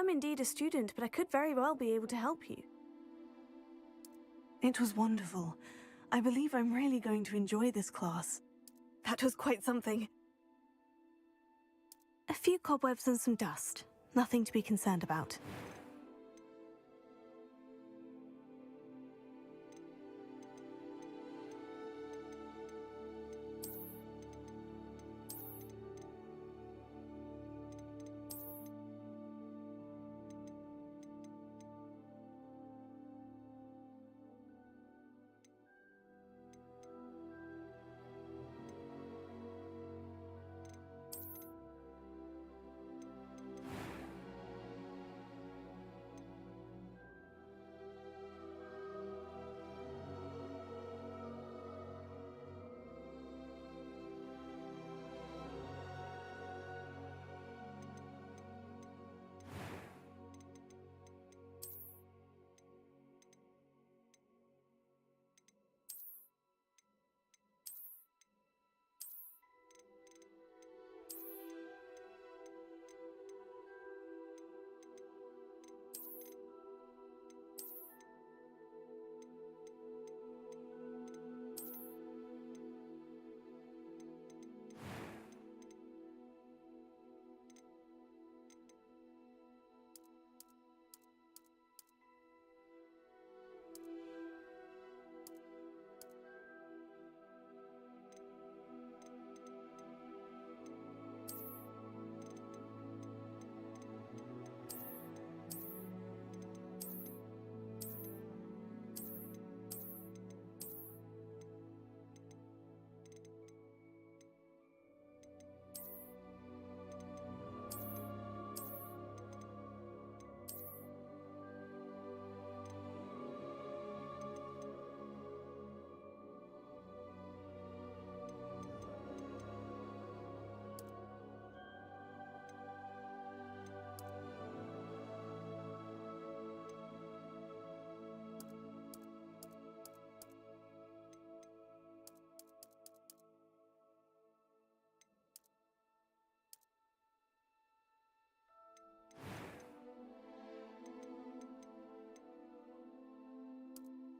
am indeed a student, but I could very well be able to help you. It was wonderful. I believe I'm really going to enjoy this class. That was quite something. A few cobwebs and some dust. Nothing to be concerned about.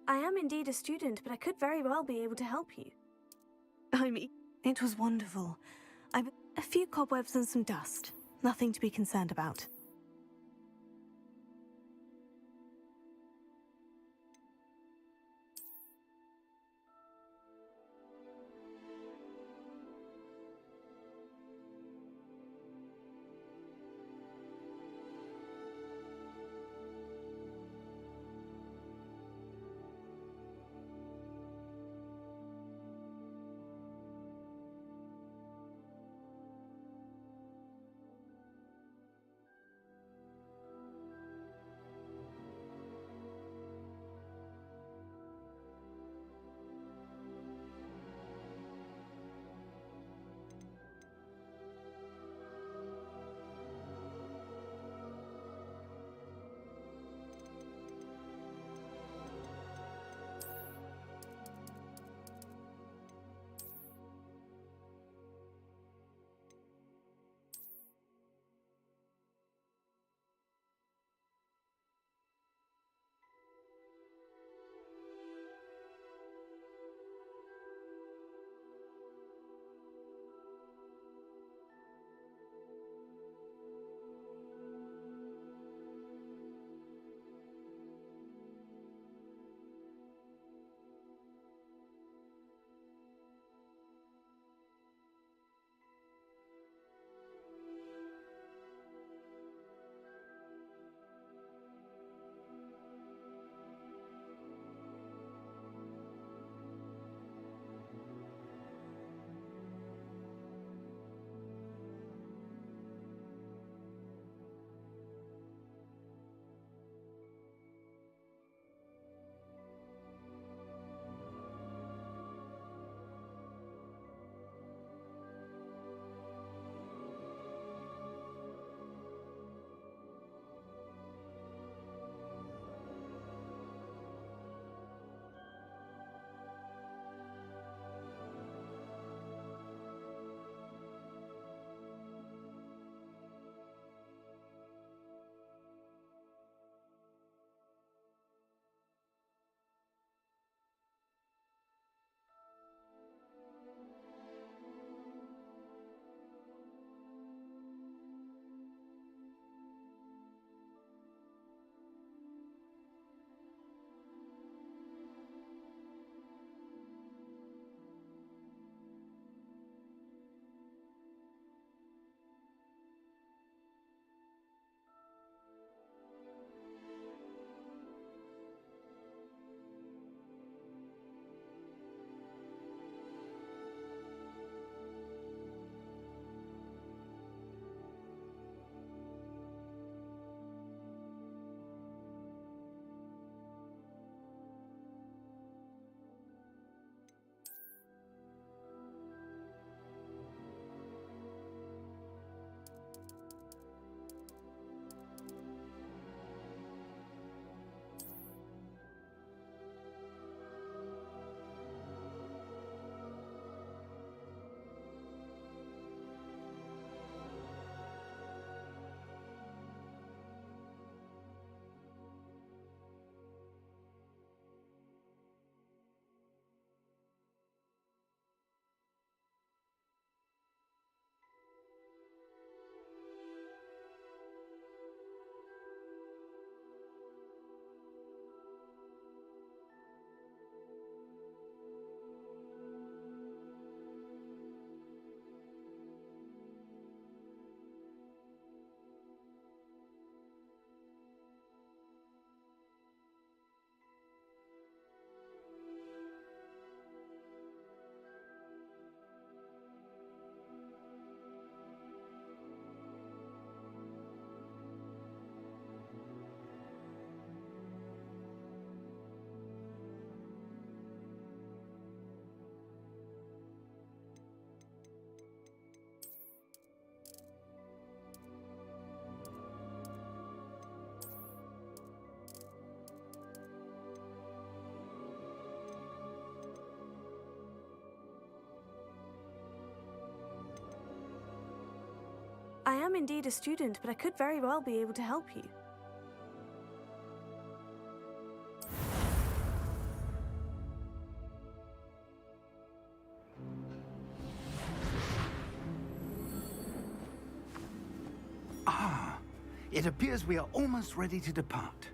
I am indeed a student, but I could very well be able to help you. It was wonderful. A few cobwebs and some dust. Nothing to be concerned about. I am indeed a student, but I could very well be able to help you. It appears we are almost ready to depart.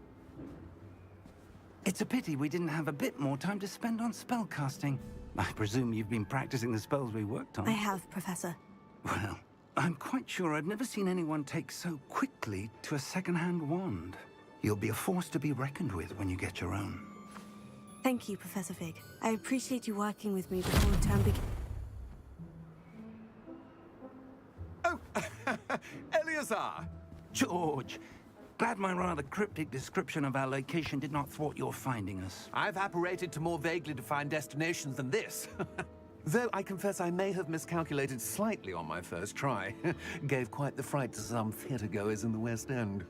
It's a pity we didn't have a bit more time to spend on spellcasting. I presume you've been practicing the spells we worked on. I have, Professor. Well, I'm quite sure I've never seen anyone take so quickly to a second-hand wand. You'll be a force to be reckoned with when you get your own. Thank you, Professor Fig. I appreciate you working with me before the term begins. Oh, Eleazar! George, glad my rather cryptic description of our location did not thwart your finding us. I've apparated to more vaguely defined destinations than this. Though I confess I may have miscalculated slightly on my first try. Gave quite the fright to some theatre-goers in the West End.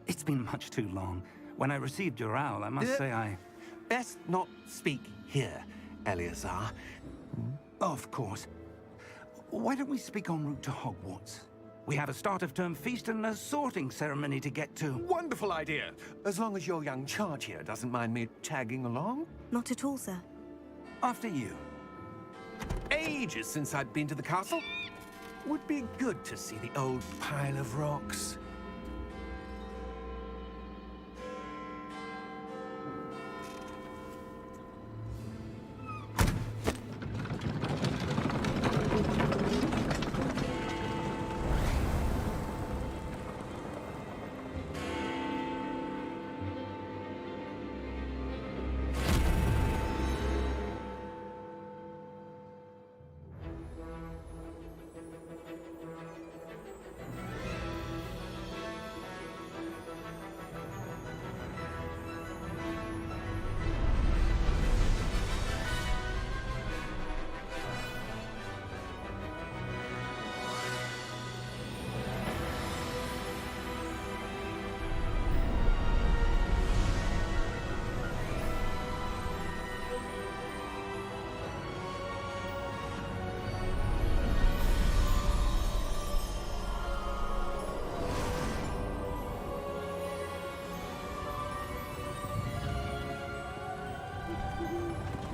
It's been much too long. When I received your owl, I must say I... Best not speak here, Eleazar. Of course. Why don't we speak en route to Hogwarts? We have a start-of-term feast and a sorting ceremony to get to. Wonderful idea! As long as your young charge here doesn't mind me tagging along. Not at all, sir. After you. Ages since I'd been to the castle. Would be good to see the old pile of rocks.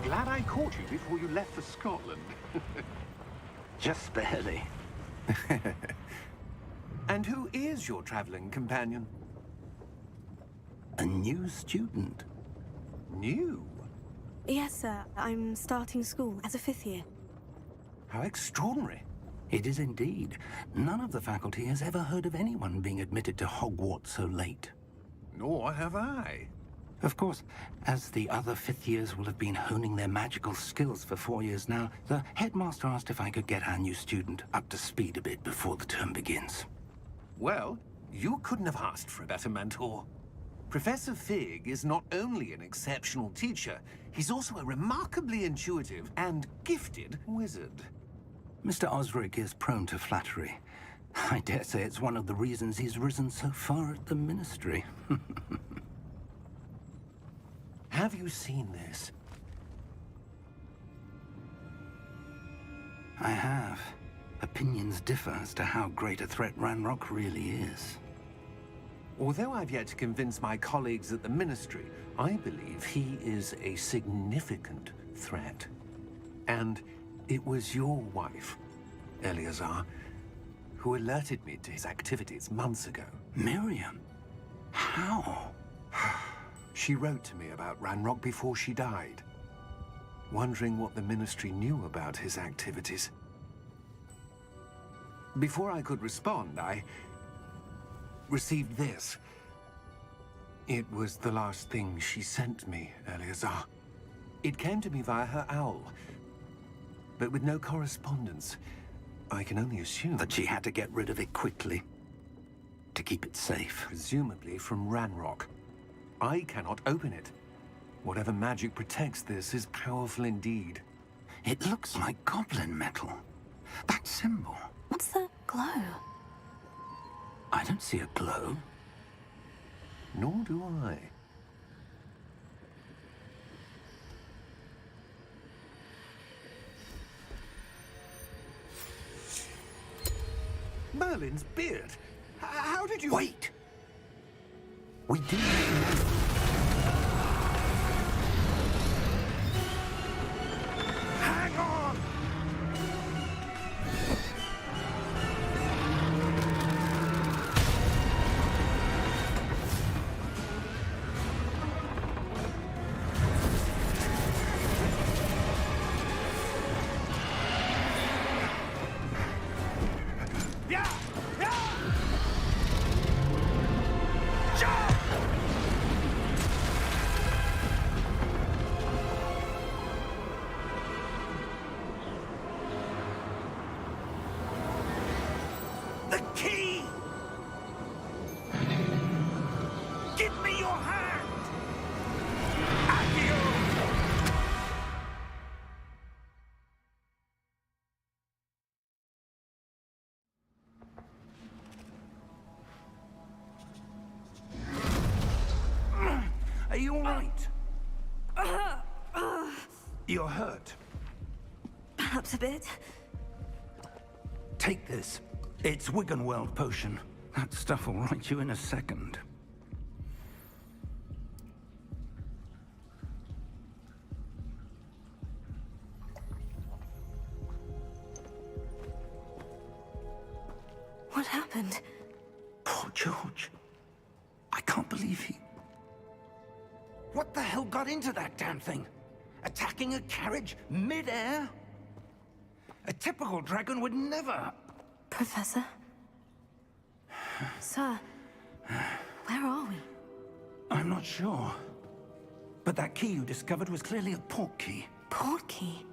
Glad I caught you before you left for Scotland. Just barely. And who is your traveling companion? A new student. New? Yes, sir. I'm starting school as a 5th year. How extraordinary. It is indeed. None of the faculty has ever heard of anyone being admitted to Hogwarts so late. Nor have I. Of course, as the other 5th years will have been honing their magical skills for 4 years now, the headmaster asked if I could get our new student up to speed a bit before the term begins. Well, you couldn't have asked for a better mentor. Professor Fig is not only an exceptional teacher, he's also a remarkably intuitive and gifted wizard. Mr. Osric is prone to flattery. I dare say it's one of the reasons he's risen so far at the Ministry. Have you seen this? I have. Opinions differ as to how great a threat Ranrock really is. Although I've yet to convince my colleagues at the Ministry, I believe he is a significant threat. And it was your wife, Eleazar, who alerted me to his activities months ago. Miriam? How? She wrote to me about Ranrock before she died, wondering what the Ministry knew about his activities. Before I could respond, I received this. It was the last thing she sent me, Eleazar. It came to me via her owl, but with no correspondence. I can only assume That she had to get rid of it quickly. To keep it safe. presumably from Ranrock. I cannot open it. Whatever magic protects this is powerful indeed. It looks like goblin metal. That symbol. What's that glow? I don't see a glow. Nor do I. Merlin's beard. How did you... Wait! We do know. Hang on! Yeah! Yeah! Jump! The key! Give me your hand! Accio! Are you all right? You're hurt. Perhaps a bit. Take this. It's Wiggenweld potion. That stuff will right you in a second. What happened? Poor George. I can't believe he... What the hell got into that damn thing? Attacking a carriage mid-air? A typical dragon would never... Professor? Sir, where are we? I'm not sure. But that key you discovered was clearly a port key. Port key?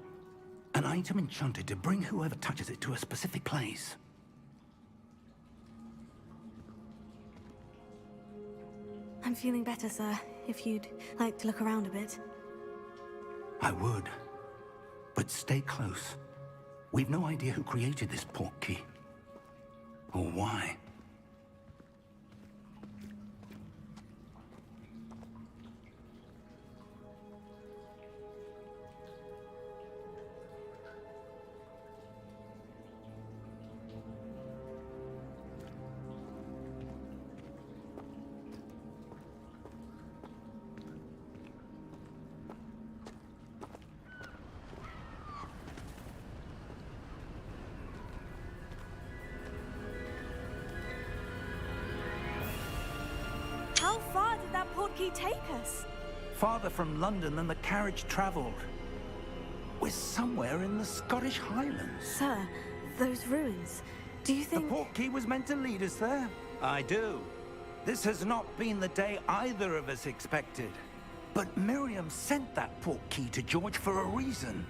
An item enchanted to bring whoever touches it to a specific place. I'm feeling better, sir. If you'd like to look around a bit. I would. But stay close. We've no idea who created this port key. Or why. How far did that port key take us? Farther from London than the carriage traveled. We're somewhere in the Scottish Highlands. Sir, those ruins. Do you The think... port key was meant to lead us there? I do. This has not been the day either of us expected. But Miriam sent that port key to George for a reason.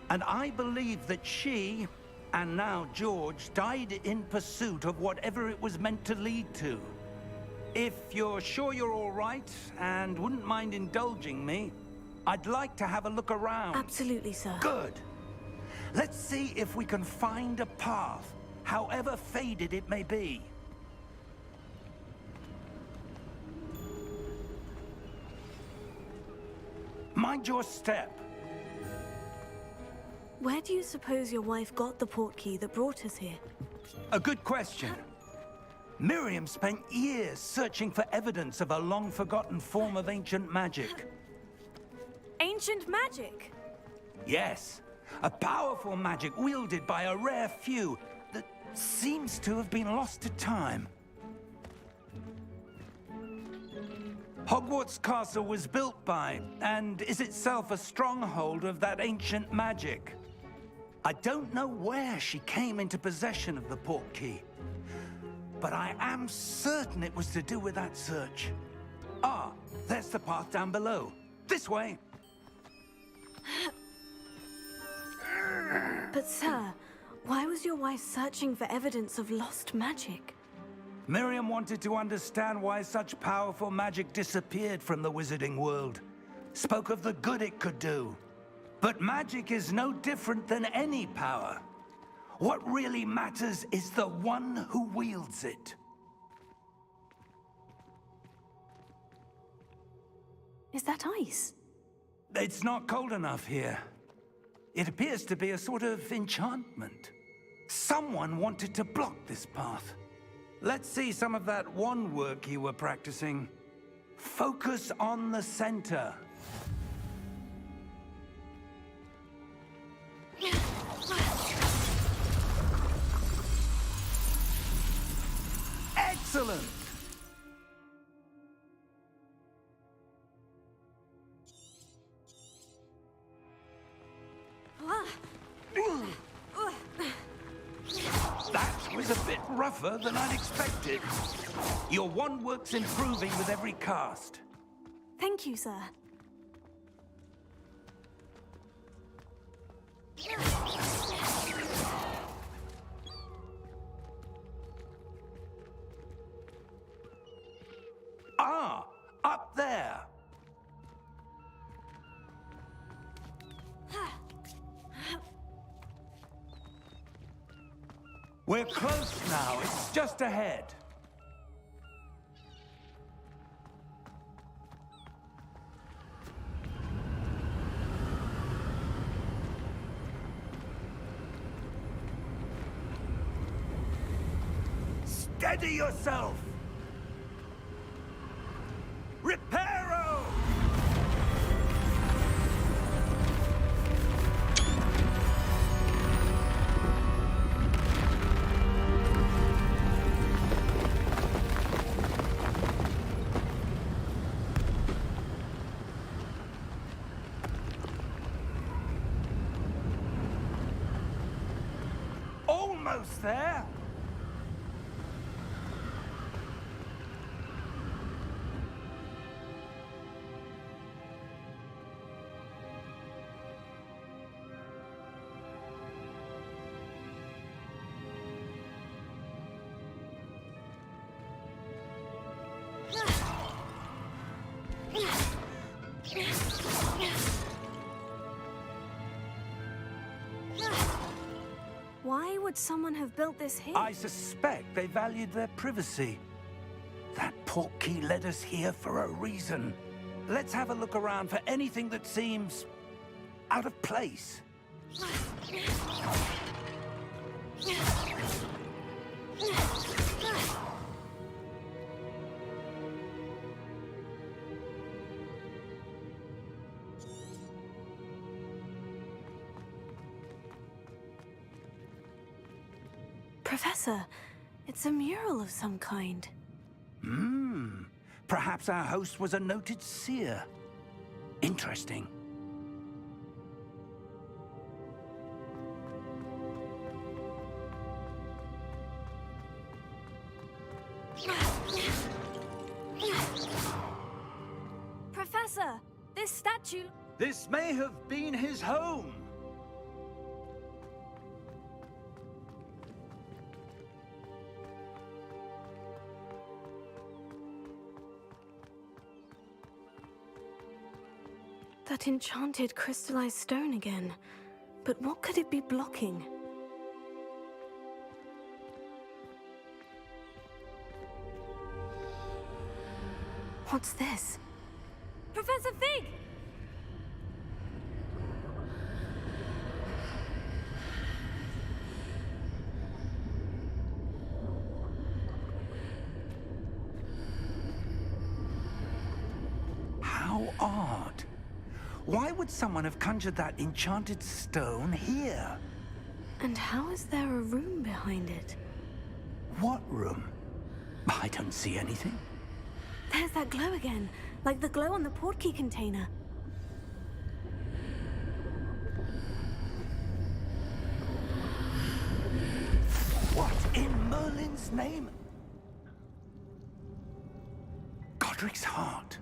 And I believe that she, and now George, died in pursuit of whatever it was meant to lead to. If you're sure you're all right, and wouldn't mind indulging me, I'd like to have a look around. Absolutely, sir. Good. Let's see if we can find a path, however faded it may be. Mind your step. Where do you suppose your wife got the port key that brought us here? A good question. Miriam spent years searching for evidence of a long-forgotten form of ancient magic. Ancient magic? Yes, a powerful magic wielded by a rare few that seems to have been lost to time. Hogwarts Castle was built by, and is itself a stronghold of that ancient magic. I don't know where she came into possession of the port key, but I am certain it was to do with that search. Ah, there's the path down below. This way. But sir, why was your wife searching for evidence of lost magic? Miriam wanted to understand why such powerful magic disappeared from the wizarding world. Spoke of the good it could do. But magic is no different than any power. What really matters is the one who wields it. Is that ice? It's not cold enough here. It appears to be a sort of enchantment. Someone wanted to block this path. Let's see some of that wand work you were practicing. Focus on the center. Excellent! That was a bit rougher than I'd expected. Your wand work's improving with every cast. Thank you, sir. Ah, up there. We're close now. It's just ahead. Steady yourself! Reparo! Almost there! Why would someone have built this here? I suspect they valued their privacy. That portkey led us here for a reason. Let's have a look around for anything that seems out of place. Professor, it's a mural of some kind. Perhaps our host was a noted seer. Interesting. Professor, this statue... This may have been his home. That enchanted crystallized stone again. But what could it be blocking? What's this? Professor Fig! How odd. Why would someone have conjured that enchanted stone here? And how is there a room behind it? What room? I don't see anything. There's that glow again, like the glow on the portkey container. What in Merlin's name? Godric's heart.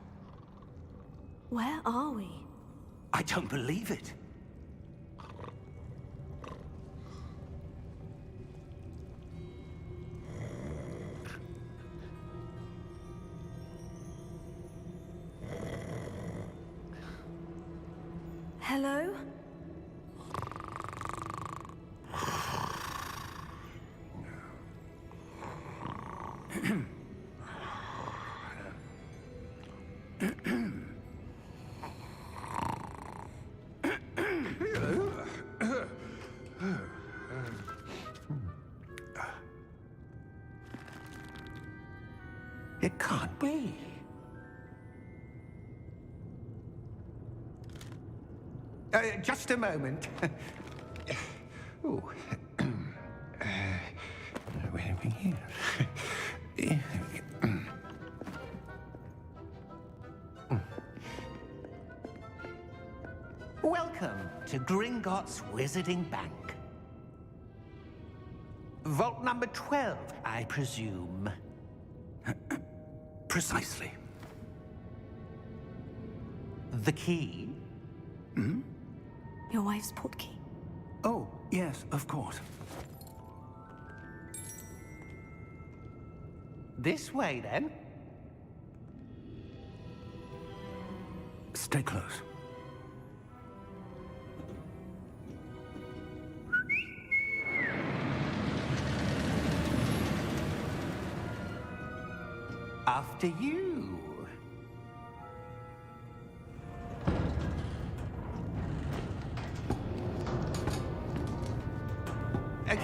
Where are we? I don't believe it. Hello? It can't be. Just a moment. Oh. Where are we here? Welcome to Gringotts Wizarding Bank. Vault number 12, I presume. Precisely. The key? Your wife's portkey. Oh, yes, of course. This way, then. Stay close. After you.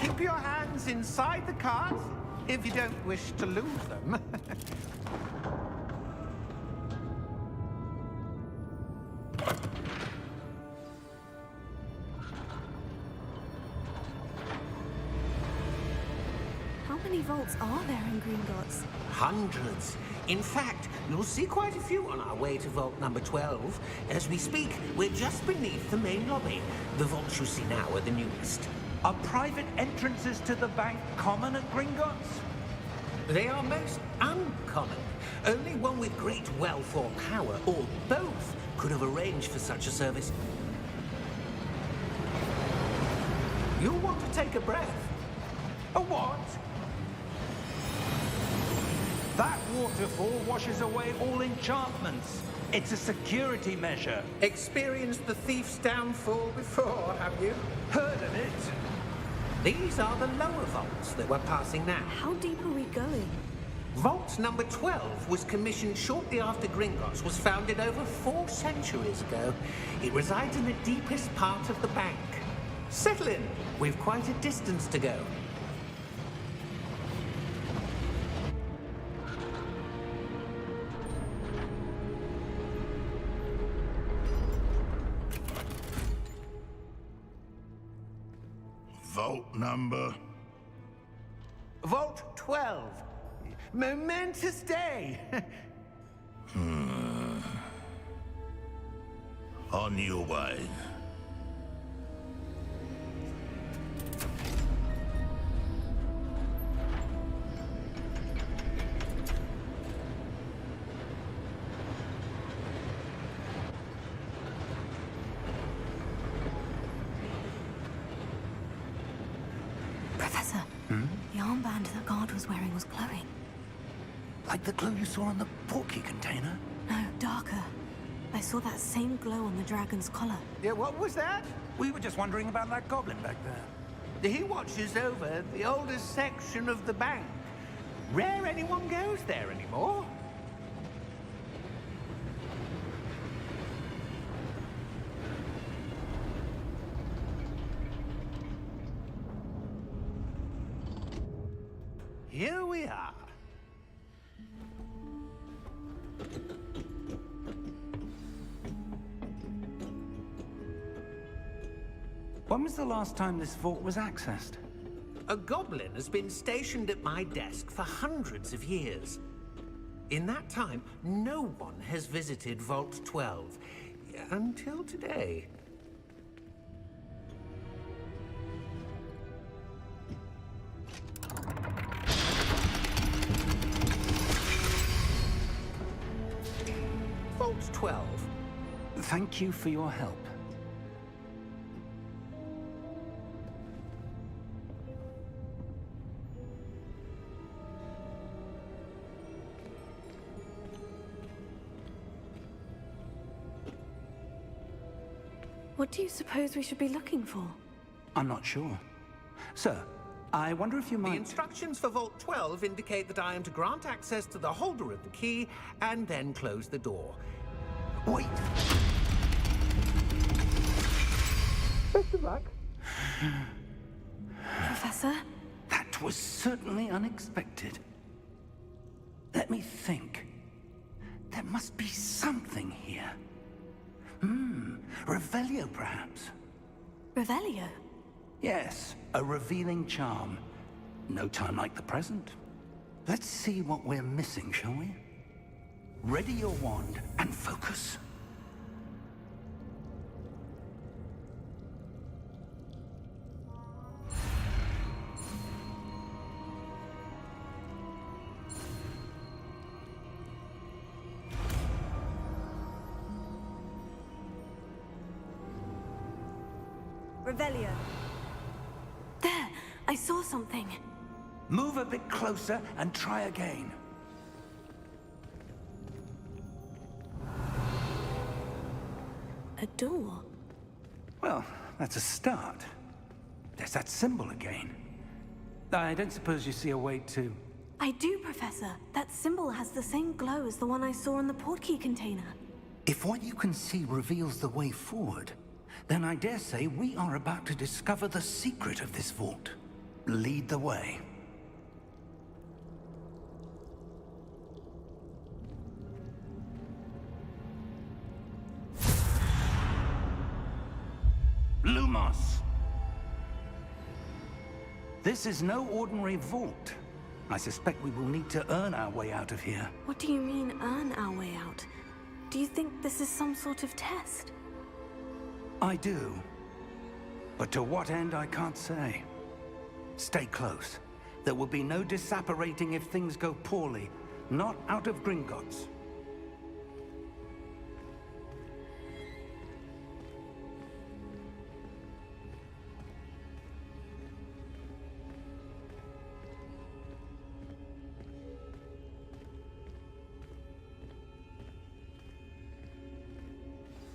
Keep your hands inside the cart if you don't wish to lose them. How many vaults are there in Gringotts? Hundreds. In fact, you'll see quite a few on our way to vault number 12. As we speak, we're just beneath the main lobby. The vaults you see now are the newest. Are private entrances to the bank common at Gringotts? They are most uncommon. Only one with great wealth or power, or both, could have arranged for such a service. You'll want to take a breath. A what? That waterfall washes away all enchantments. It's a security measure. Experienced the thief's downfall before, have you? Heard of it? These are the lower vaults that we're passing now. How deep are we going? Vault number 12 was commissioned shortly after Gringotts was founded over 4 centuries ago. It resides in the deepest part of the bank. Settle in. We've quite a distance to go. Vault number? Vault 12. Momentous day. On your way. Professor, the armband the guard was wearing was glowing. Like the glow you saw on the portkey container? No, darker. I saw that same glow on the dragon's collar. Yeah, what was that? We were just wondering about that goblin back there. He watches over the oldest section of the bank. Rare anyone goes there anymore. Here we are. When was the last time this vault was accessed? A goblin has been stationed at my desk for hundreds of years. In that time, no one has visited Vault 12. Until today. Vault 12. Thank you for your help. What do you suppose we should be looking for? I'm not sure. Sir, I wonder if you The might... instructions for Vault 12 indicate that I am to grant access to the holder of the key and then close the door. Wait! Best of luck. Professor? That was certainly unexpected. Let me think. There must be something here. Revelio, perhaps? Revelio? Yes, a revealing charm. No time like the present. Let's see what we're missing, shall we? Ready your wand and focus. Revelio. There! I saw something. Move a bit closer and try again. A door. Well, that's a start. There's that symbol again. I don't suppose you see a way to... I do, Professor. That symbol has the same glow as the one I saw in the portkey container. If what you can see reveals the way forward, then I dare say we are about to discover the secret of this vault. Lead the way. Lumos! This is no ordinary vault. I suspect we will need to earn our way out of here. What do you mean, earn our way out? Do you think this is some sort of test? I do. But to what end, I can't say. Stay close. There will be no disapparating if things go poorly. Not out of Gringotts.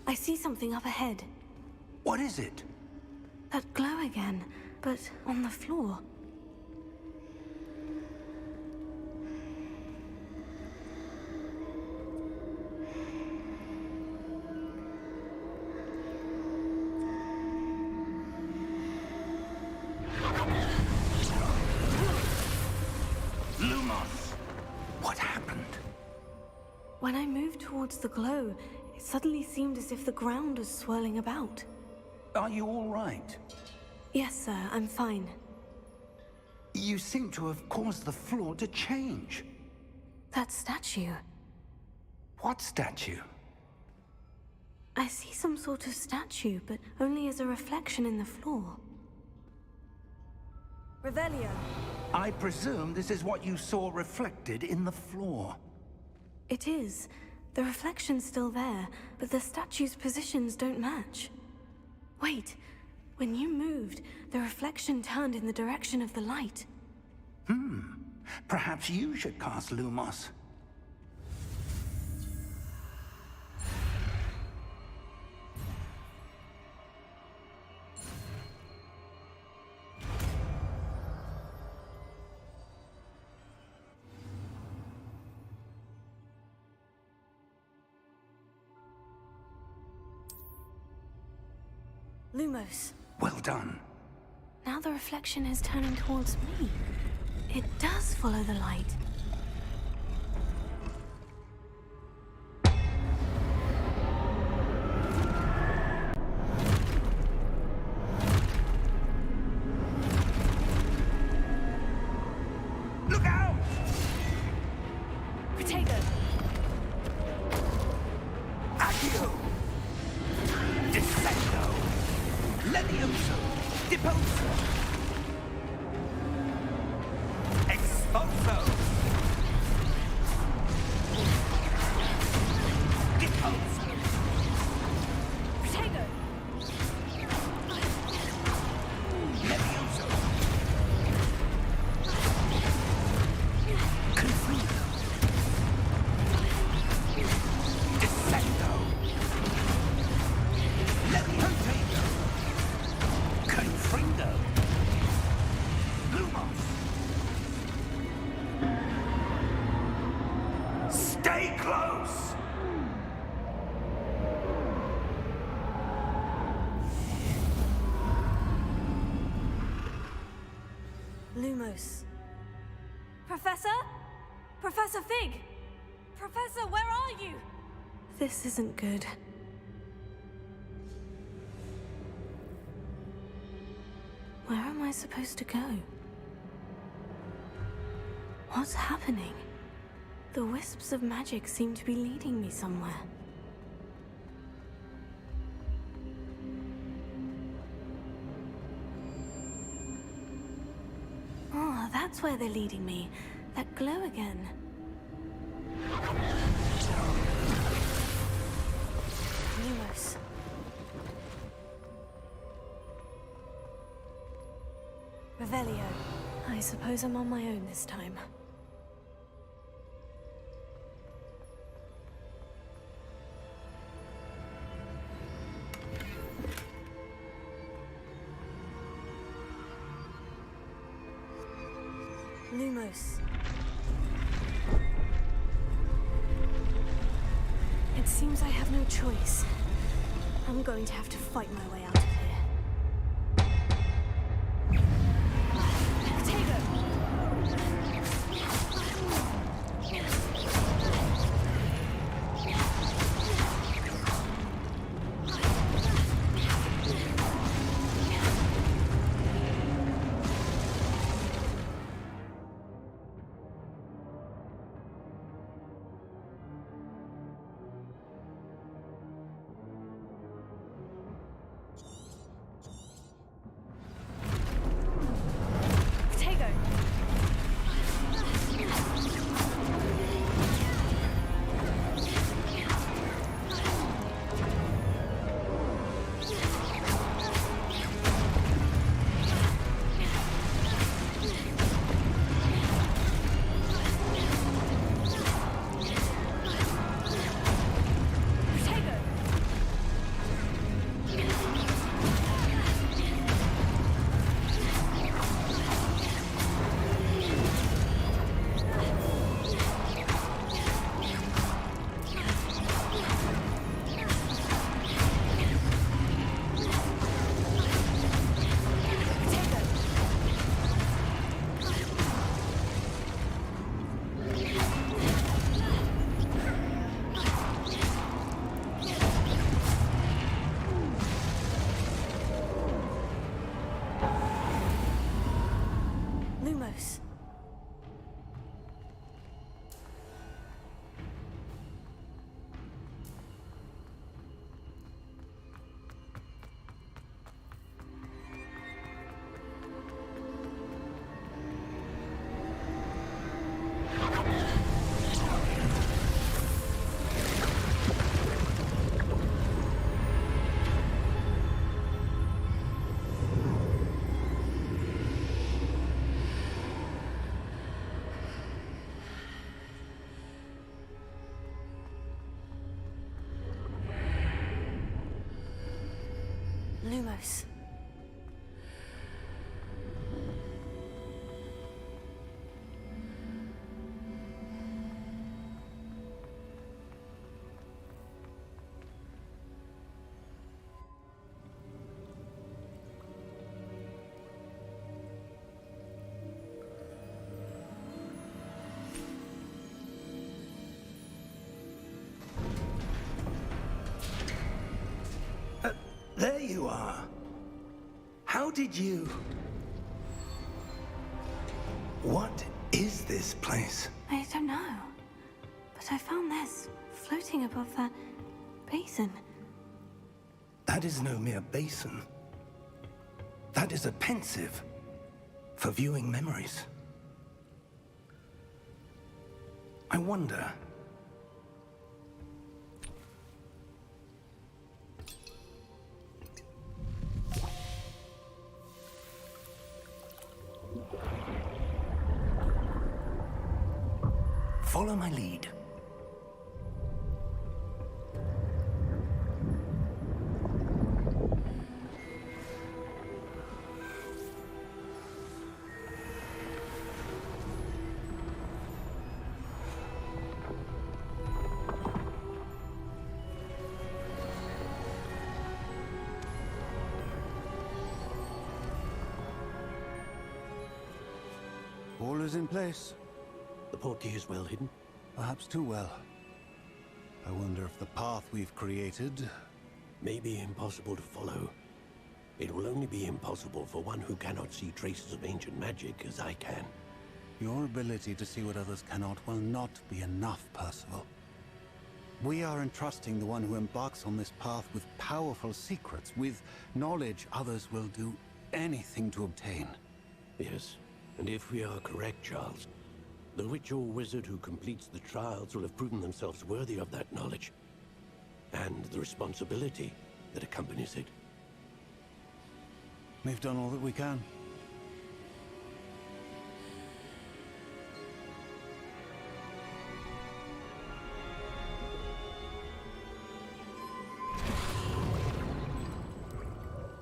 I see something up ahead. What is it? That glow again, but on the floor. Lumos! What happened? When I moved towards the glow, it suddenly seemed as if the ground was swirling about. Are you all right? Yes, sir, I'm fine. You seem to have caused the floor to change. That statue. What statue? I see some sort of statue, but only as a reflection in the floor. Revelio. I presume this is what you saw reflected in the floor. It is. The reflection's still there, but the statue's positions don't match. Wait. When you moved, the reflection turned in the direction of the light. Perhaps you should cast Lumos. Lumos. Well done. Now the reflection is turning towards me. It does follow the light. Look out! Potato! Accio! Descendo! Levioso! Deposo! Expulso! Deposo! Potato! Levioso! Confrido! Descendo! Levioso! Confrido! Lumos! Stay close! Lumos. Professor? Professor Fig! Professor, where are you? This isn't good. Where am I supposed to go? What's happening? The wisps of magic seem to be leading me somewhere. Oh, that's where they're leading me. That glow again. Lumos. Revelio. I suppose I'm on my own this time. Lumos. It seems I have no choice. I'm going to have to fight my way out of here. Lumos. Lumos. There you are. How did you... What is this place? I don't know. But I found this floating above that basin. That is no mere basin. That is a pensive for viewing memories. I wonder... Follow my lead. All is in place. The portkey is well hidden? Perhaps too well. I wonder if the path we've created... May be impossible to follow. It will only be impossible for one who cannot see traces of ancient magic as I can. Your ability to see what others cannot will not be enough, Percival. We are entrusting the one who embarks on this path with powerful secrets, with knowledge others will do anything to obtain. Yes, and if we are correct, Charles, the witch or wizard who completes the trials will have proven themselves worthy of that knowledge, and the responsibility that accompanies it. We've done all that we can.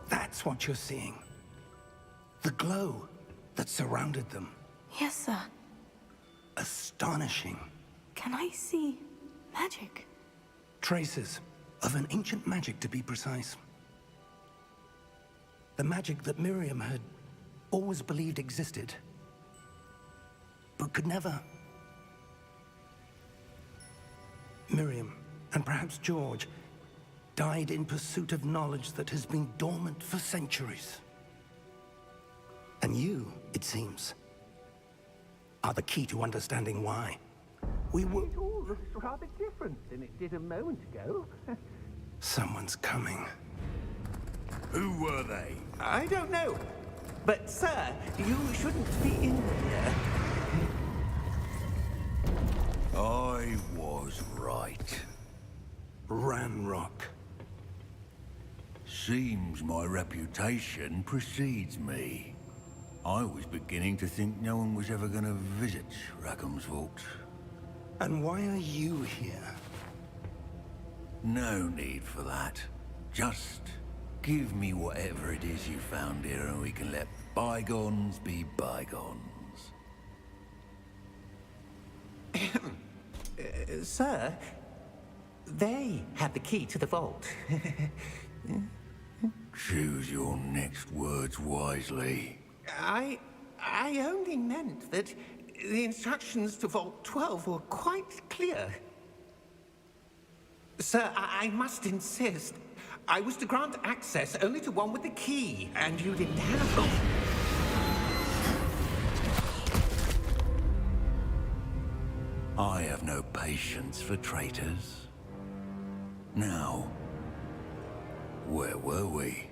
That's what you're seeing. The glow that surrounded them. Yes, sir. Astonishing. Can I see magic? Traces of an ancient magic, to be precise. The magic that Miriam had always believed existed, but could never. Miriam, and perhaps George, died in pursuit of knowledge that has been dormant for centuries. And you, it seems, are the key to understanding why. We were... It all looks rather different than it did a moment ago. Someone's coming. Who were they? I don't know. But, sir, you shouldn't be in here. I was right. Ranrock. Seems my reputation precedes me. I was beginning to think no one was ever going to visit Rackham's vault. And why are you here? No need for that. Just give me whatever it is you found here and we can let bygones be bygones. Sir, they had the key to the vault. Choose your next words wisely. I only meant that the instructions to Vault 12 were quite clear. Sir, I must insist. I was to grant access only to one with the key, and you didn't have it. I have no patience for traitors. Now, where were we?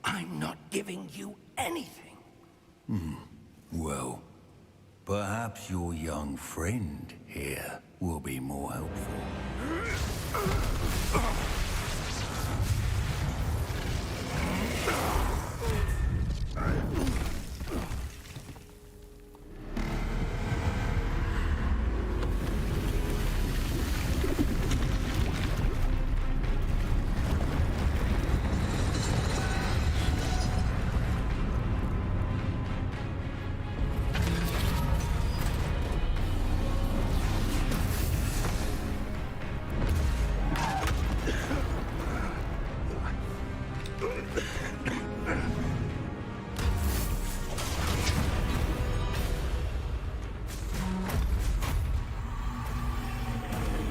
I'm not giving you anything. Well, perhaps your young friend here will be more helpful.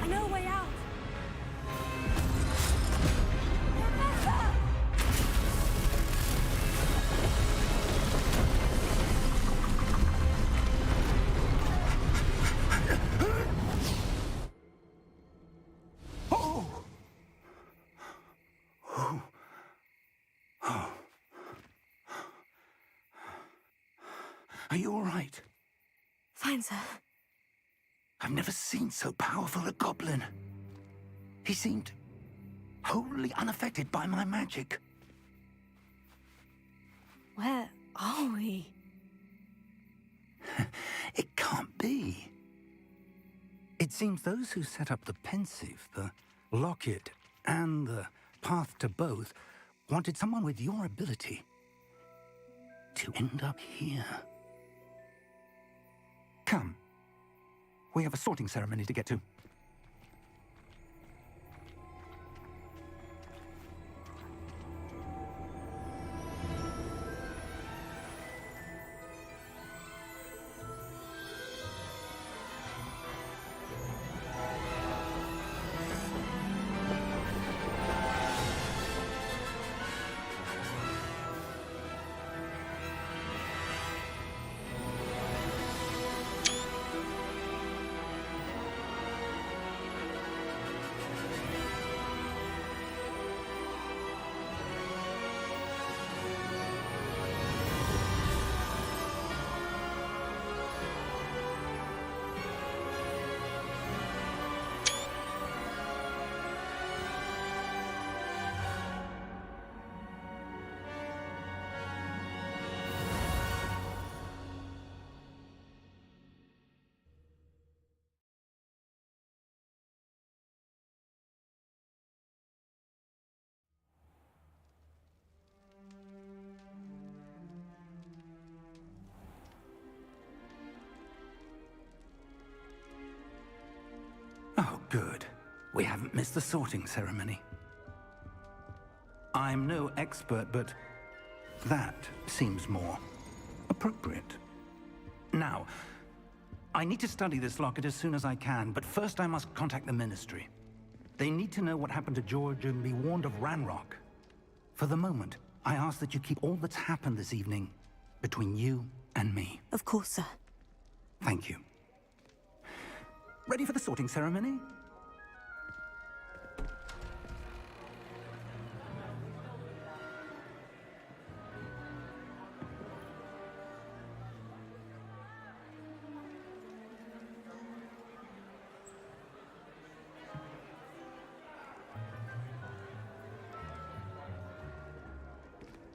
I know a way out. Are you all right? Fine, sir. I've never seen so powerful a goblin. He seemed wholly unaffected by my magic. Where are we? It can't be. It seems those who set up the pensive, the locket, and the path to both wanted someone with your ability to end up here. Come. We have a sorting ceremony to get to. Good. We haven't missed the sorting ceremony. I'm no expert, but that seems more appropriate. Now, I need to study this locket as soon as I can, but first I must contact the Ministry. They need to know what happened to George and be warned of Ranrock. For the moment, I ask that you keep all that's happened this evening between you and me. Of course, sir. Thank you. Ready for the sorting ceremony?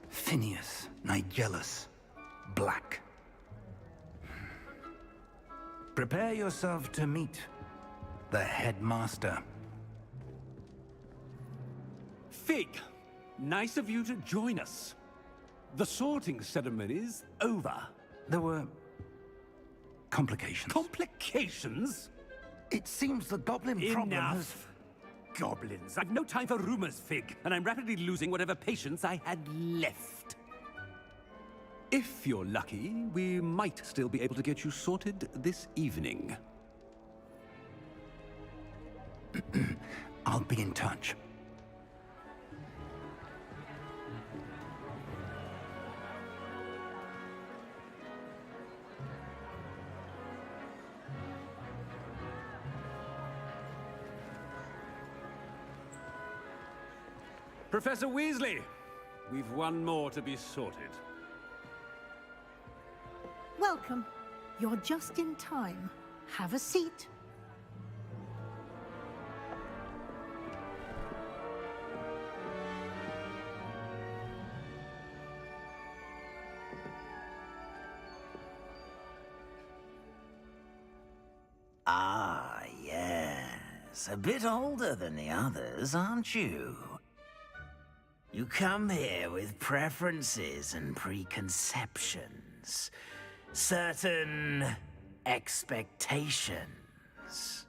Phineas, Nigellus, Black. Prepare yourself to meet the headmaster. Fig, nice of you to join us. The sorting ceremony's over. There were complications. Complications? It seems the goblin problem has... Enough! Goblins. I've no time for rumors, Fig, and I'm rapidly losing whatever patience I had left. If you're lucky, we might still be able to get you sorted this evening. I'll be in touch. Professor Weasley, we've one more to be sorted. Welcome. You're just in time. Have a seat. Ah, yes. A bit older than the others, aren't you? You come here with preferences and preconceptions. Certain expectations.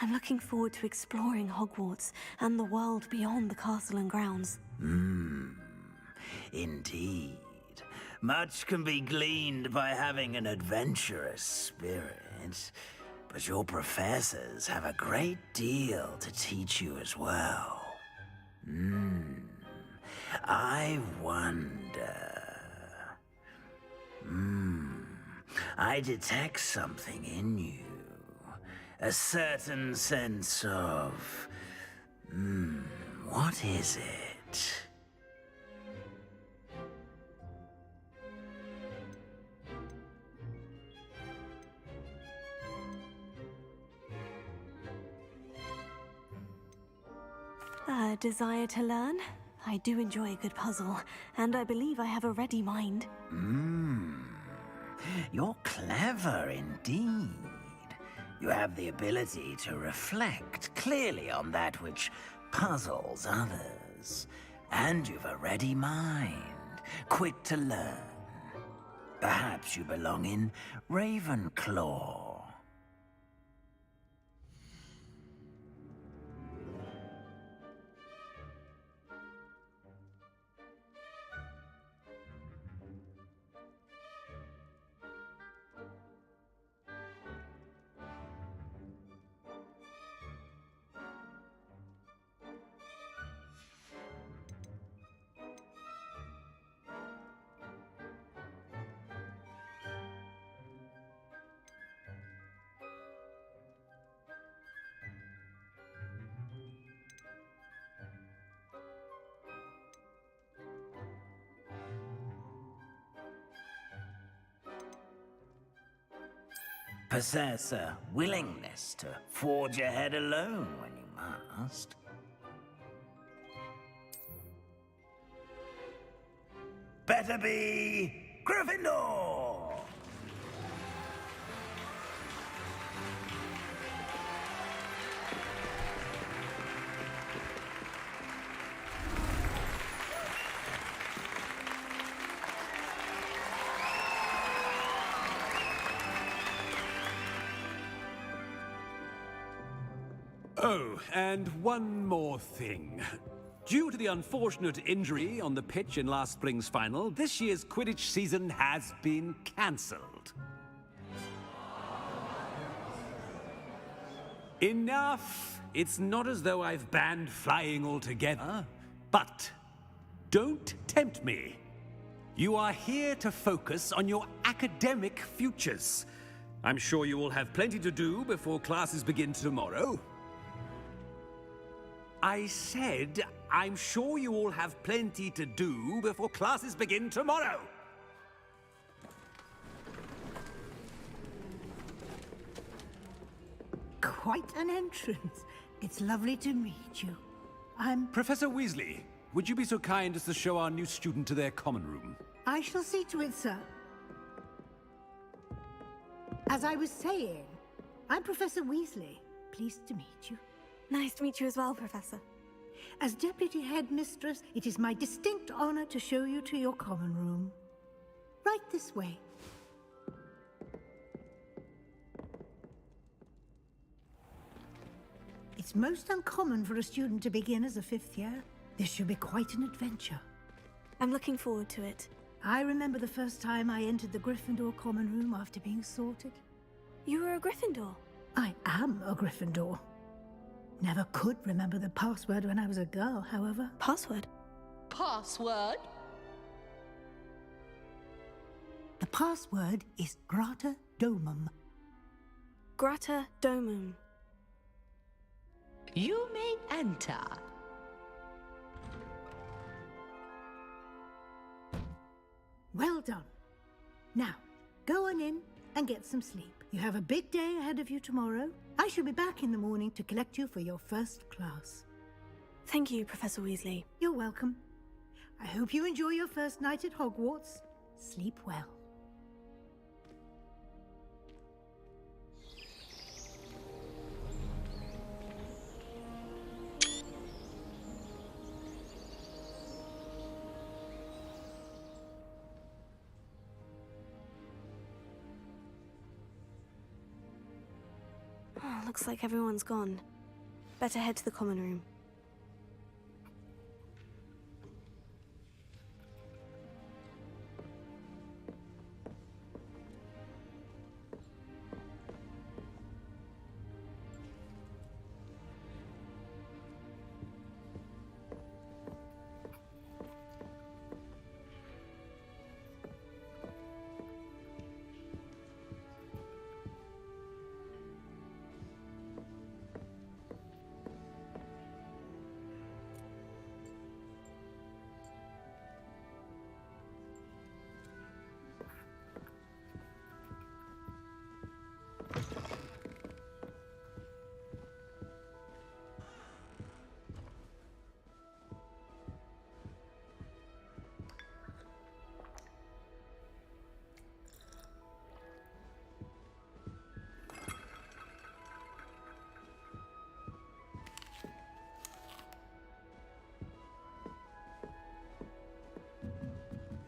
I'm looking forward to exploring Hogwarts and the world beyond the castle and grounds. Indeed. Much can be gleaned by having an adventurous spirit, but your professors have a great deal to teach you as well. I wonder... I detect something in you. A certain sense of... what is it? A desire to learn? I do enjoy a good puzzle, and I believe I have a ready mind. You're clever indeed. You have the ability to reflect clearly on that which puzzles others. And you've a ready mind, quick to learn. Perhaps you belong in Ravenclaw. Possess a willingness to forge ahead alone when you must. Better be Gryffindor! Oh, and one more thing. Due to the unfortunate injury on the pitch in last spring's final, this year's Quidditch season has been cancelled. Enough! It's not as though I've banned flying altogether, but don't tempt me. You are here to focus on your academic futures. I'm sure you will have plenty to do before classes begin tomorrow. I said, I'm sure you all have plenty to do before classes begin tomorrow. Quite an entrance. It's lovely to meet you. I'm... Professor Weasley, would you be so kind as to show our new student to their common room? I shall see to it, sir. As I was saying, I'm Professor Weasley. Pleased to meet you. Nice to meet you as well, Professor. As Deputy Headmistress, it is my distinct honor to show you to your common room. Right this way. It's most uncommon for a student to begin as a fifth year. This should be quite an adventure. I'm looking forward to it. I remember the first time I entered the Gryffindor common room after being sorted. You were a Gryffindor? I am a Gryffindor. Never could remember the password when I was a girl, however. Password? Password? The password is Grata Domum. Grata Domum. You may enter. Well done. Now, go on in and get some sleep. You have a big day ahead of you tomorrow. I shall be back in the morning to collect you for your first class. Thank you, Professor Weasley. You're welcome. I hope you enjoy your first night at Hogwarts. Sleep well. Oh, looks like everyone's gone. Better head to the common room.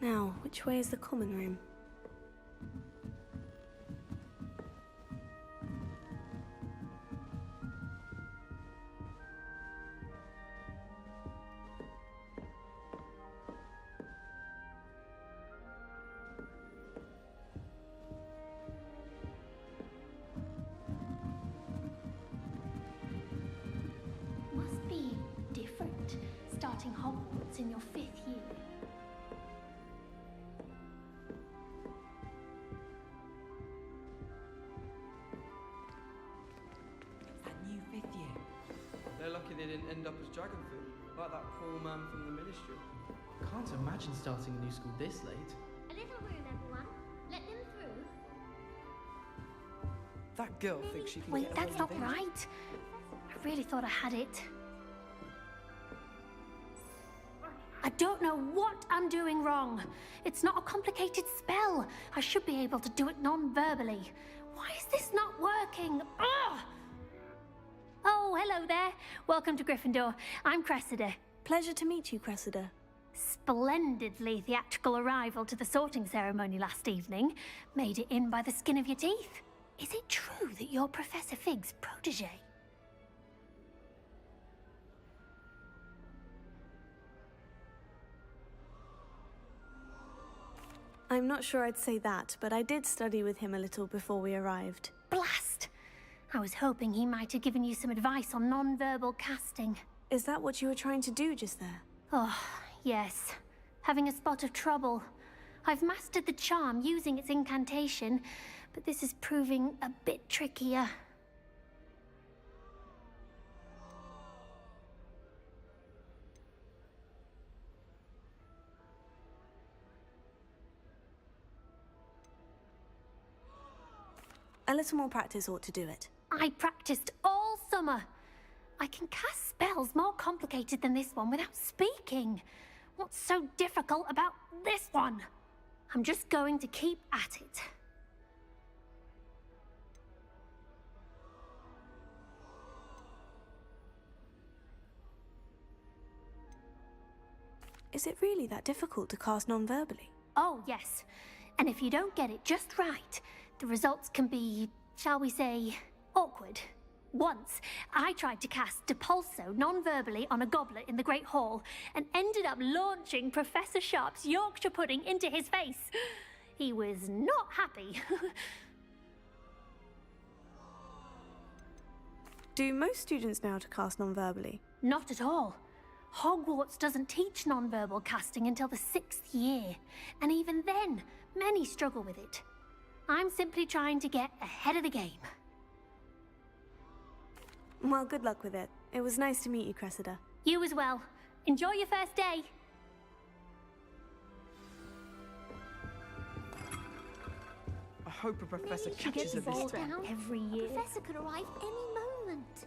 Now, which way is the common room? Must be different, starting Hogwarts in your 5th year. They're lucky they didn't end up as Dragonfield, like that poor man from the Ministry. Can't imagine starting a new school this late. A little room, everyone. Let them through. That girl thinks she can Wait, get that's away not with right. I really thought I had it. I don't know what I'm doing wrong. It's not a complicated spell. I should be able to do it non-verbally. Why is this not working? Ugh! Oh, hello there. Welcome to Gryffindor. I'm Cressida. Pleasure to meet you, Cressida. Splendidly theatrical arrival to the sorting ceremony last evening. Made it in by the skin of your teeth. Is it true that you're Professor Fig's protege? I'm not sure I'd say that, but I did study with him a little before we arrived. Blast! I was hoping he might have given you some advice on non-verbal casting. Is that what you were trying to do just there? Oh, yes. Having a spot of trouble. I've mastered the charm using its incantation, but this is proving a bit trickier. A little more practice ought to do it. I practiced all summer. I can cast spells more complicated than this one without speaking. What's so difficult about this one? I'm just going to keep at it. Is it really that difficult to cast non-verbally? Oh, yes. And if you don't get it just right, the results can be, shall we say, awkward. Once, I tried to cast Depulso non-verbally on a goblet in the Great Hall and ended up launching Professor Sharp's Yorkshire pudding into his face. He was not happy. Do most students know how to cast non-verbally? Not at all. Hogwarts doesn't teach non-verbal casting until the 6th year, and even then, many struggle with it. I'm simply trying to get ahead of the game. Well, good luck with it. It was nice to meet you, Cressida. You as well. Enjoy your first day. I hope a professor Maybe she catches her gets this time. down every year. Professor could arrive any moment.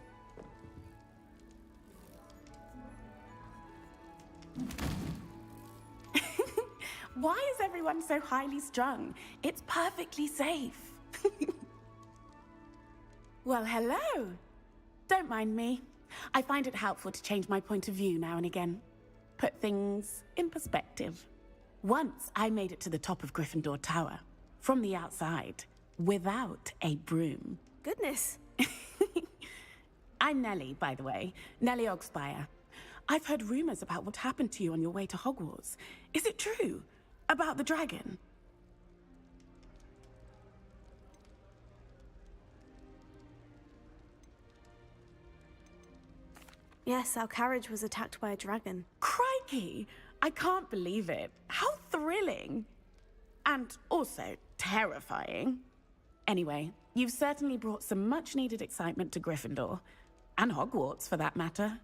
Why is everyone so highly strung? It's perfectly safe. Well, hello. Don't mind me. I find it helpful to change my point of view now and again. Put things in perspective. Once I made it to the top of Gryffindor Tower, from the outside, without a broom. Goodness. I'm Nellie, by the way. Nellie Ogspire. I've heard rumors about what happened to you on your way to Hogwarts. Is it true? About the dragon? Yes, our carriage was attacked by a dragon. Crikey! I can't believe it. How thrilling! And also terrifying. Anyway, you've certainly brought some much-needed excitement to Gryffindor. And Hogwarts, for that matter.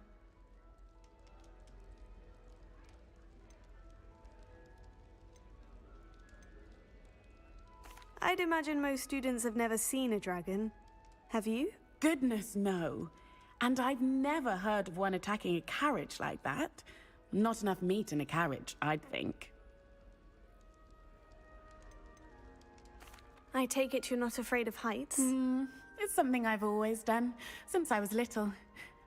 I'd imagine most students have never seen a dragon. Have you? Goodness, no. And I've never heard of one attacking a carriage like that. Not enough meat in a carriage, I'd think. I take it you're not afraid of heights? It's something I've always done, since I was little.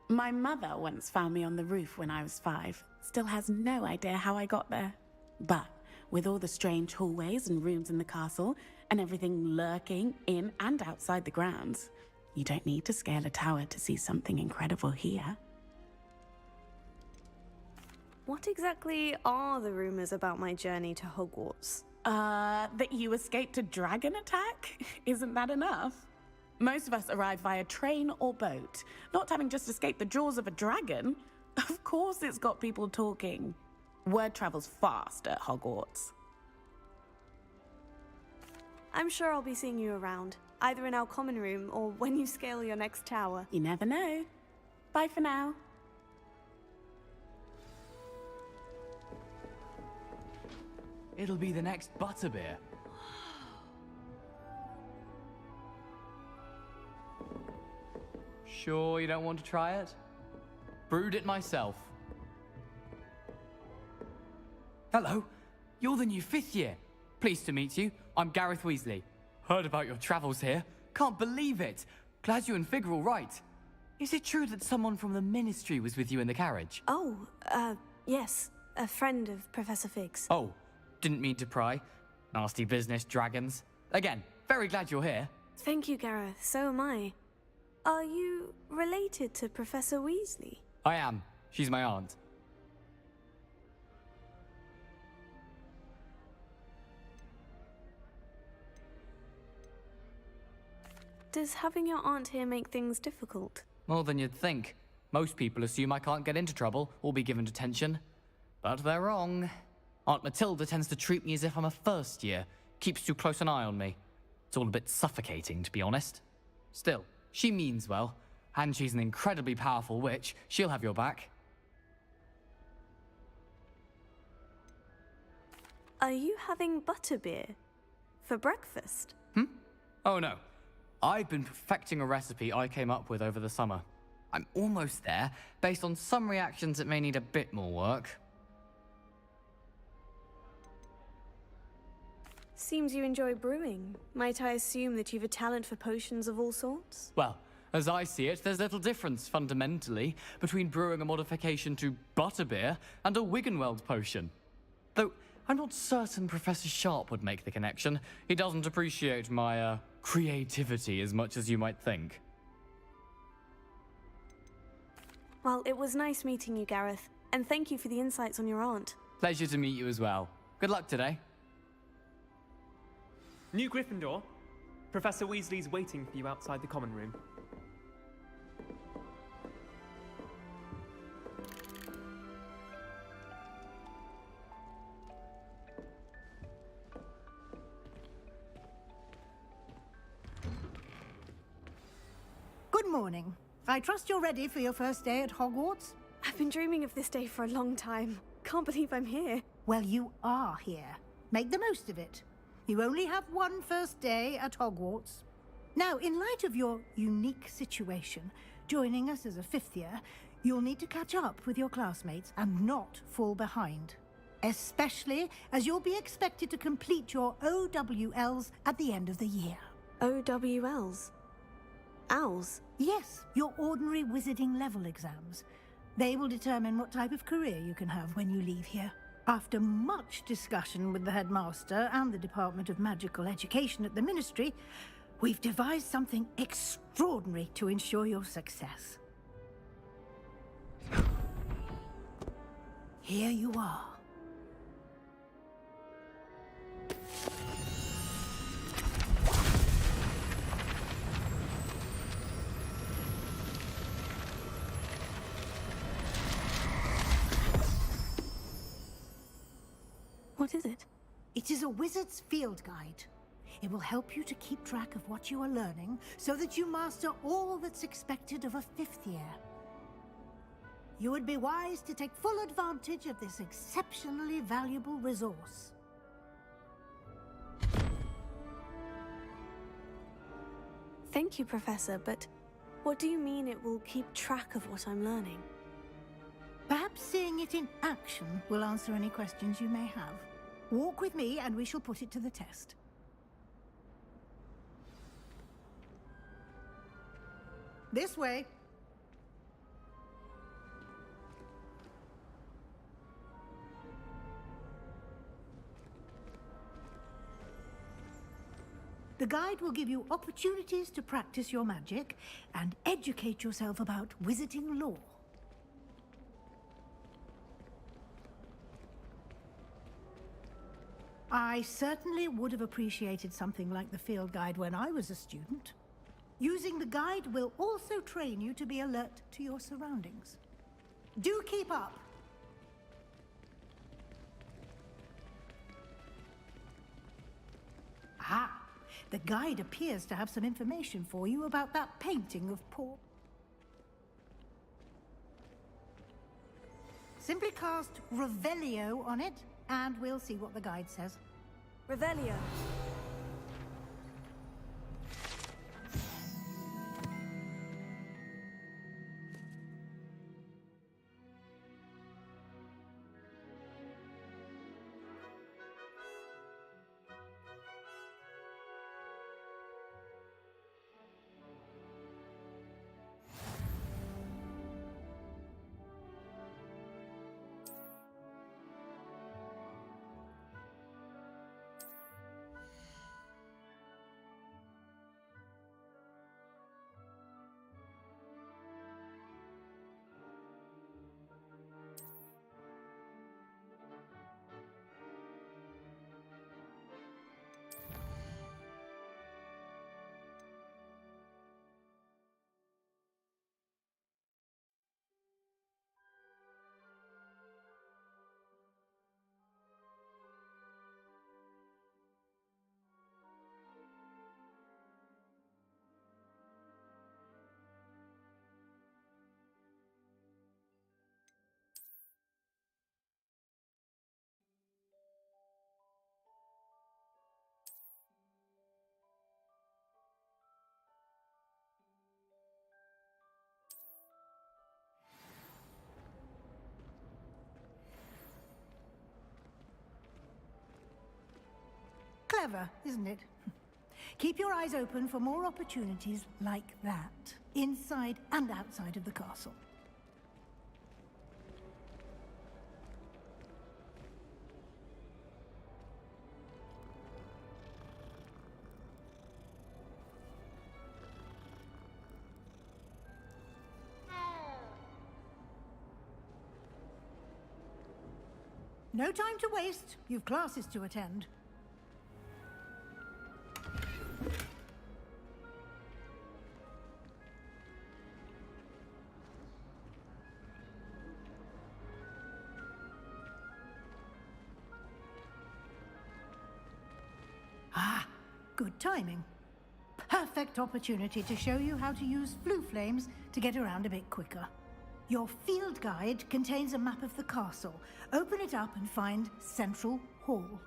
My mother once found me on the roof when I was 5. Still has no idea how I got there. But with all the strange hallways and rooms in the castle, and everything lurking in and outside the grounds, you don't need to scale a tower to see something incredible here. What exactly are the rumors about my journey to Hogwarts? That you escaped a dragon attack? Isn't that enough? Most of us arrive via train or boat, not having just escaped the jaws of a dragon. Of course it's got people talking. Word travels fast at Hogwarts. I'm sure I'll be seeing you around, either in our common room or when you scale your next tower. You never know. Bye for now. It'll be the next butterbeer. Sure you don't want to try it? Brewed it myself. Hello, you're the new 5th year. Pleased to meet you. I'm Gareth Weasley. Heard about your travels here. Can't believe it. Glad you and Fig are all right. Is it true that someone from the Ministry was with you in the carriage? Oh, yes. A friend of Professor Fig's. Oh, didn't mean to pry. Nasty business, dragons. Again, very glad you're here. Thank you, Gareth. So am I. Are you related to Professor Weasley? I am. She's my aunt. Does having your aunt here make things difficult? More than you'd think. Most people assume I can't get into trouble or be given detention. But they're wrong. Aunt Matilda tends to treat me as if I'm a first year, keeps too close an eye on me. It's all a bit suffocating, to be honest. Still, she means well, and she's an incredibly powerful witch. She'll have your back. Are you having butterbeer? For breakfast? Oh no. I've been perfecting a recipe I came up with over the summer. I'm almost there. Based on some reactions, it may need a bit more work. Seems you enjoy brewing. Might I assume that you've a talent for potions of all sorts? Well, as I see it, there's little difference, fundamentally, between brewing a modification to butterbeer and a Wiggenweld potion. Though, I'm not certain Professor Sharp would make the connection. He doesn't appreciate my, creativity as much as you might think. Well, it was nice meeting you, Gareth. And thank you for the insights on your aunt. Pleasure to meet you as well. Good luck today. New Gryffindor. Professor Weasley's waiting for you outside the common room. Good morning. I trust you're ready for your first day at Hogwarts? I've been dreaming of this day for a long time. Can't believe I'm here. Well, you are here. Make the most of it. You only have one first day at Hogwarts. Now, in light of your unique situation, joining us as a fifth year, you'll need to catch up with your classmates and not fall behind. Especially as you'll be expected to complete your OWLs at the end of the year. OWLs? Owls? Yes, your ordinary wizarding level exams. They will determine what type of career you can have when you leave here. After much discussion with the headmaster and the Department of Magical Education at the Ministry, we've devised something extraordinary to ensure your success. Here you are. What is it? It is a wizard's field guide. It will help you to keep track of what you are learning so that you master all that's expected of a fifth year. You would be wise to take full advantage of this exceptionally valuable resource. Thank you, Professor, but what do you mean it will keep track of what I'm learning? Perhaps seeing it in action will answer any questions you may have. Walk with me and we shall put it to the test. This way. The guide will give you opportunities to practice your magic and educate yourself about wizarding lore. I certainly would have appreciated something like the field guide when I was a student. Using the guide will also train you to be alert to your surroundings. Do keep up! Ah, the guide appears to have some information for you about that painting of poor... Simply cast Revelio on it, and we'll see what the guide says. Revelio. Clever, isn't it? Keep your eyes open for more opportunities like that, inside and outside of the castle. No time to waste. You've classes to attend. Ah, good timing. Perfect opportunity to show you how to use flue flames to get around a bit quicker. Your field guide contains a map of the castle. Open it up and find Central Hall.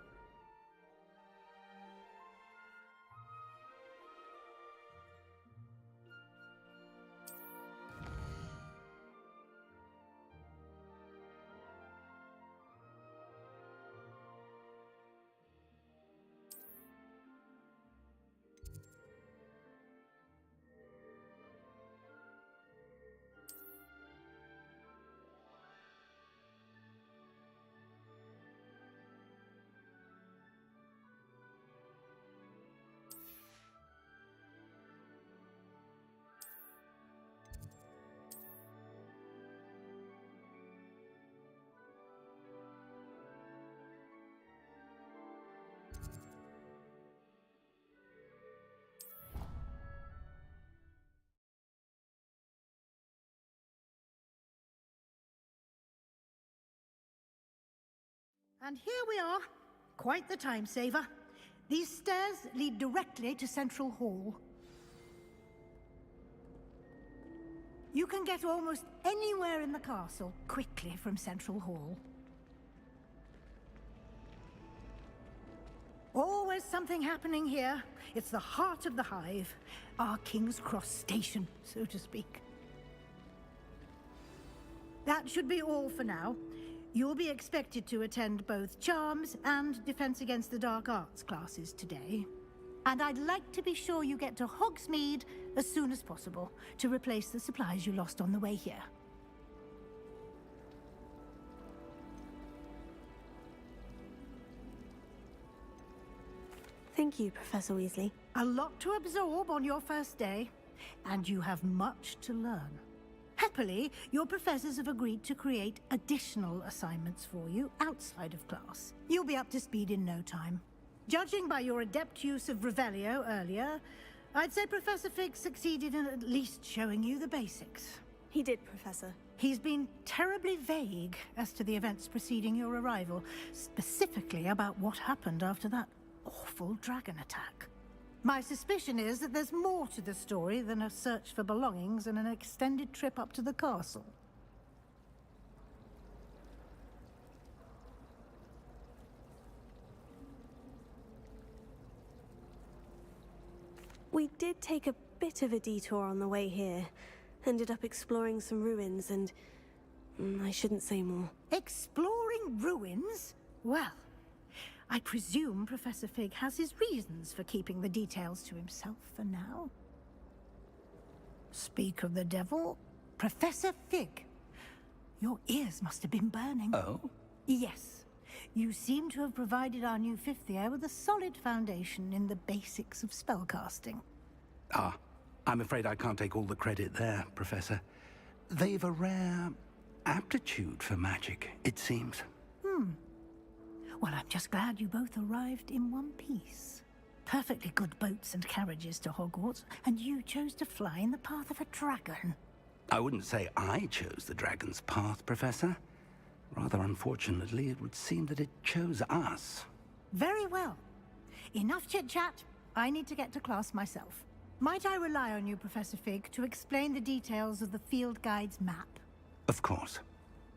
And here we are. Quite the time saver. These stairs lead directly to Central Hall. You can get almost anywhere in the castle quickly from Central Hall. Always something happening here. It's the heart of the Hive. Our King's Cross station, so to speak. That should be all for now. You'll be expected to attend both Charms and Defense Against the Dark Arts classes today. And I'd like to be sure you get to Hogsmeade as soon as possible to replace the supplies you lost on the way here. Thank you, Professor Weasley. A lot to absorb on your first day, and you have much to learn. Happily, your professors have agreed to create additional assignments for you outside of class. You'll be up to speed in no time. Judging by your adept use of Revelio earlier, I'd say Professor Fig succeeded in at least showing you the basics. He did, Professor. He's been terribly vague as to the events preceding your arrival, specifically about what happened after that awful dragon attack. My suspicion is that there's more to the story than a search for belongings and an extended trip up to the castle. We did take a bit of a detour on the way here. Ended up exploring some ruins and... I shouldn't say more. Exploring ruins? Well, I presume Professor Fig has his reasons for keeping the details to himself for now. Speak of the devil, Professor Fig. Your ears must have been burning. Oh? Yes. You seem to have provided our new fifth year with a solid foundation in the basics of spellcasting. Ah, I'm afraid I can't take all the credit there, Professor. They've a rare aptitude for magic, it seems. Well, I'm just glad you both arrived in one piece. Perfectly good boats and carriages to Hogwarts, and you chose to fly in the path of a dragon. I wouldn't say I chose the dragon's path, Professor. Rather unfortunately, it would seem that it chose us. Very well. Enough chit-chat. I need to get to class myself. Might I rely on you, Professor Fig, to explain the details of the field guide's map? Of course.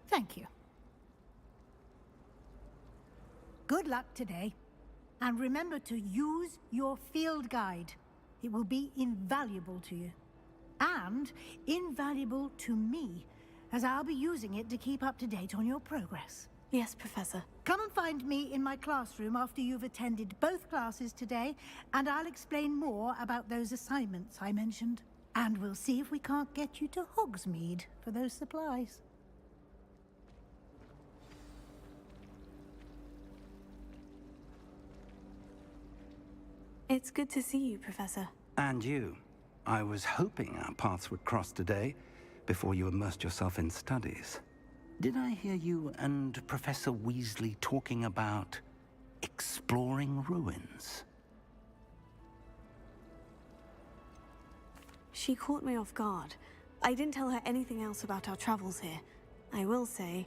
Thank you. Good luck today. And remember to use your field guide. It will be invaluable to you. And invaluable to me, as I'll be using it to keep up to date on your progress. Yes, Professor. Come and find me in my classroom after you've attended both classes today, and I'll explain more about those assignments I mentioned. And we'll see if we can't get you to Hogsmeade for those supplies. It's good to see you, Professor. And you. I was hoping our paths would cross today, before you immersed yourself in studies. Did I hear you and Professor Weasley talking about exploring ruins? She caught me off guard. I didn't tell her anything else about our travels here. I will say,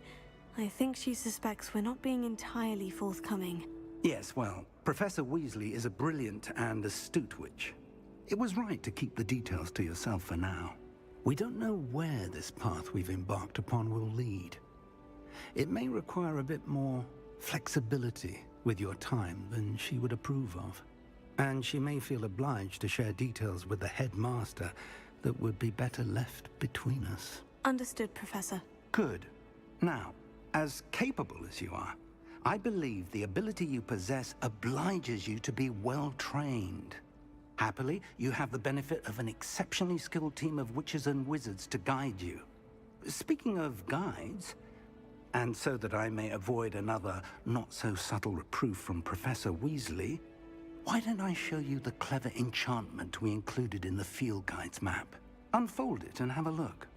I think she suspects we're not being entirely forthcoming. Yes, well, Professor Weasley is a brilliant and astute witch. It was right to keep the details to yourself for now. We don't know where this path we've embarked upon will lead. It may require a bit more flexibility with your time than she would approve of. And she may feel obliged to share details with the headmaster that would be better left between us. Understood, Professor. Good. Now, as capable as you are, I believe the ability you possess obliges you to be well trained. Happily, you have the benefit of an exceptionally skilled team of witches and wizards to guide you. Speaking of guides, and so that I may avoid another not-so-subtle reproof from Professor Weasley, why don't I show you the clever enchantment we included in the field guide's map? Unfold it and have a look.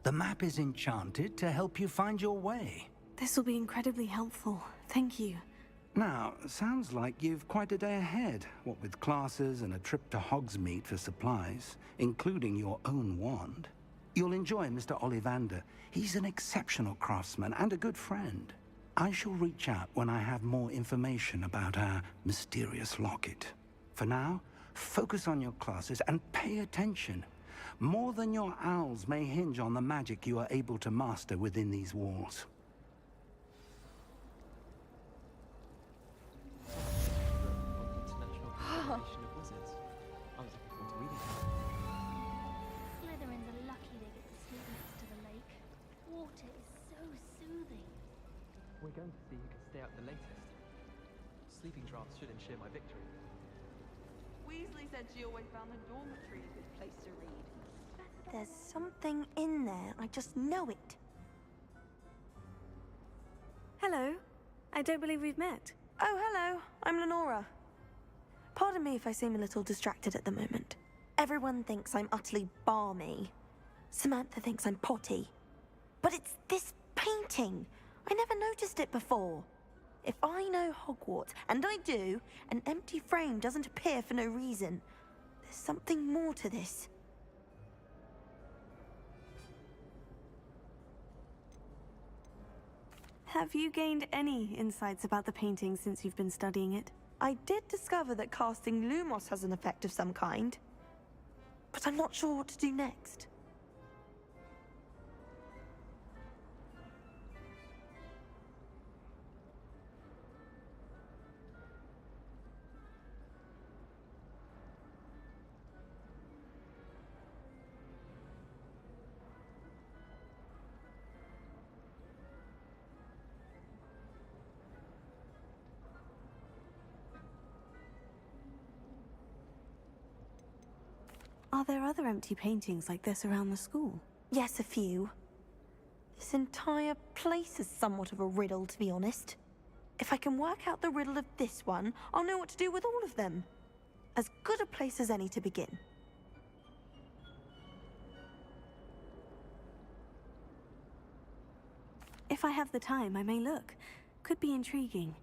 The map is enchanted to help you find your way. This will be incredibly helpful. Thank you. Now, sounds like you've quite a day ahead, what with classes and a trip to Hogsmeade for supplies, including your own wand. You'll enjoy Mr. Ollivander. He's an exceptional craftsman and a good friend. I shall reach out when I have more information about our mysterious locket. For now, focus on your classes and pay attention. More than your owls may hinge on the magic you are able to master within these walls. Slytherins are lucky they get to sleep next to the lake. Water is so soothing. We're going to see who can stay up the latest. Sleeping drafts should ensure my victory. Weasley said she always found the dormitory a good place to read. There's something in there. I just know it. Hello. I don't believe we've met. Oh, hello. I'm Lenora. Pardon me if I seem a little distracted at the moment. Everyone thinks I'm utterly balmy. Samantha thinks I'm potty. But it's this painting. I never noticed it before. If I know Hogwarts, and I do, an empty frame doesn't appear for no reason. There's something more to this. Have you gained any insights about the painting since you've been studying it? I did discover that casting Lumos has an effect of some kind. But I'm not sure what to do next. Are there other empty paintings like this around the school? Yes, a few. This entire place is somewhat of a riddle, to be honest. If I can work out the riddle of this one, I'll know what to do with all of them. As good a place as any to begin. If I have the time, I may look. Could be intriguing.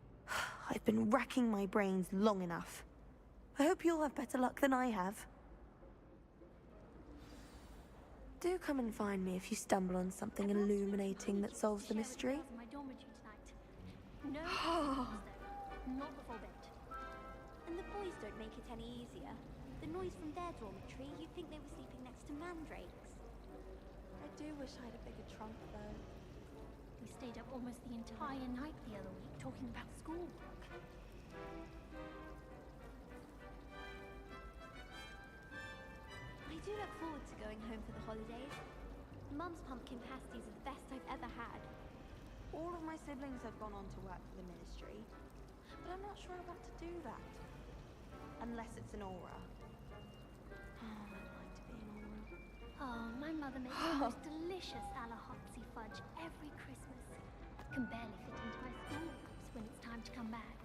I've been racking my brains long enough. I hope you'll have better luck than I have. Do come and find me if you stumble on something illuminating that solves the mystery. My dormitory tonight. No, not before bed. And the boys don't make it any easier. The noise from their dormitory, you'd think they were sleeping next to mandrakes. I do wish I had a bigger trunk, though. We stayed up almost the entire night the other week talking about schoolwork. I do look forward to going home for the holidays. Mum's pumpkin pasties are the best I've ever had. All of my siblings have gone on to work for the ministry, but I'm not sure I want to do that. Unless it's an aura. Oh, I'd like to be an aura. Oh, my mother makes the most delicious Alahotsy fudge every Christmas. Can barely fit into my school cups when it's time to come back.